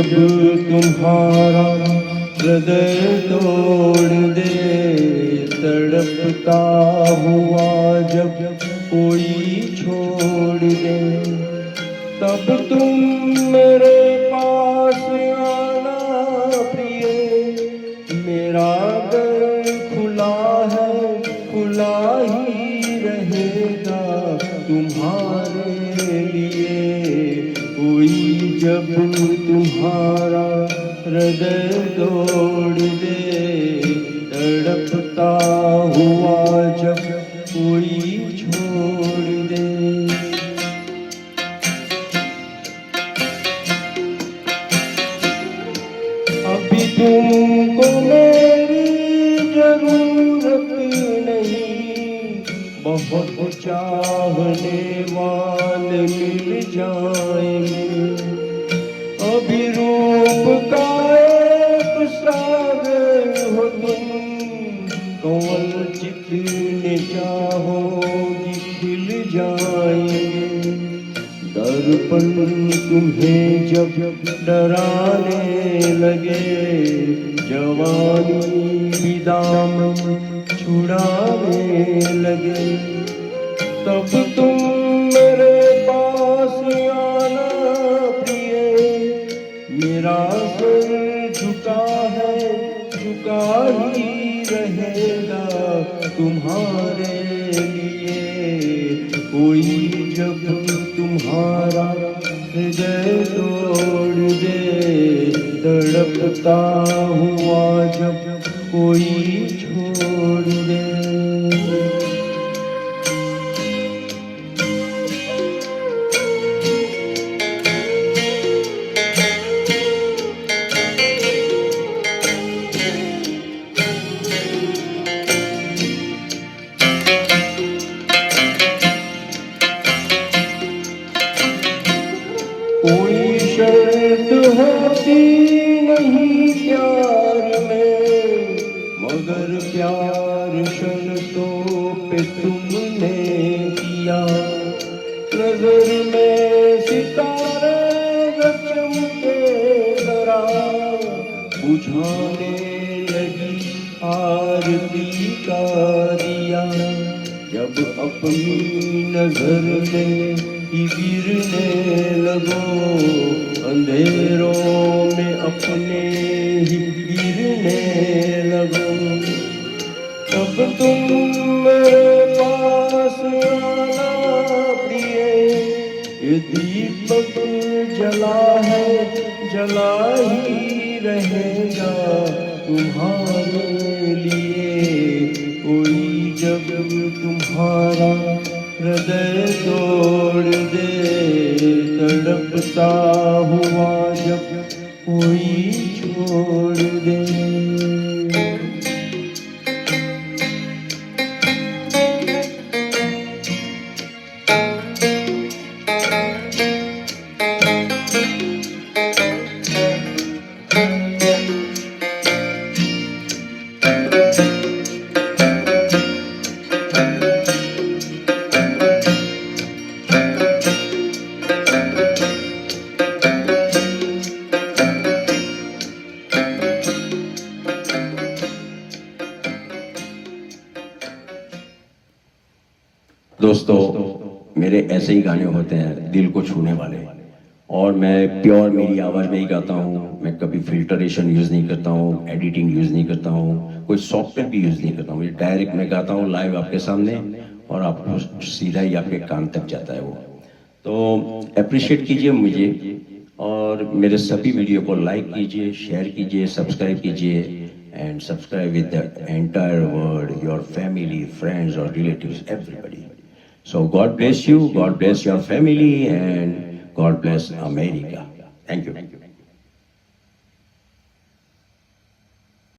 जब तुम्हारा हृदय तोड़ दे, तड़पता हुआ जब कोई छोड़ दे, तब तुम मेरे पास आना प्रिय। मेरा घर खुला है, खुला ही रहेगा तुम्हारे लिए। कोई जब तुम्हारा हृदय तोड़ दे, तड़पता हुआ जब कोई छोड़ दे। अभी तुमको मेरी जरूरत नहीं, बहुत चाहने वाले मिल जाएंगे। अभी रूप का एक सागर हो तुम, कौन जितने चाहोगी खिल जाएंगे। दर्पण तुम्हें जब डराने लगे, जवानी भी दामन छुड़ाने लगे, तब तुम मेरे पास आना प्रिय। मेरा सिर झुका है, झुका ही रहेगा तुम्हारे लिए। कोई जब तुम्हारा हृदय तोड़ दे, तड़पता हुआ जब कोई छोड़ दे। कोई शर्त होती नहीं प्यार में, मगर प्यार शर्तों पे तुमने किया। नजर में सितारे चमके जरा, बुझाने लगी आरती का दिया। जब अपनी नजर में ही गिरने लगो, अंधेरों में अपने ही गिरने लगो, तब तुम मेरे पास आना प्रिय। ये दीपक जला है, जला ही रहेगा तुम्हारे लिए। कोई जब तुम्हारा हृदय तोड़ दे, तड़पता हुआ जब कोई छोड़ दे। दोस्तों, मेरे ऐसे ही गाने होते हैं दिल को छूने वाले, और मैं प्योर मेरी आवाज़ में ही गाता हूँ। मैं कभी फिल्टरेशन यूज़ नहीं करता हूँ, एडिटिंग यूज़ नहीं करता हूँ, कोई सॉफ्टवेयर भी यूज़ नहीं करता हूँ। डायरेक्ट मैं गाता हूँ लाइव आपके सामने, और आपको सीधा ही आपके कान तक जाता है वो। तो अप्रिशिएट कीजिए मुझे, और मेरे सभी वीडियो को लाइक कीजिए, शेयर कीजिए, सब्सक्राइब कीजिए, and subscribe with the entire world, your family, friends और relatives, everybody. So God bless you, God bless your family, and God bless America. Thank you.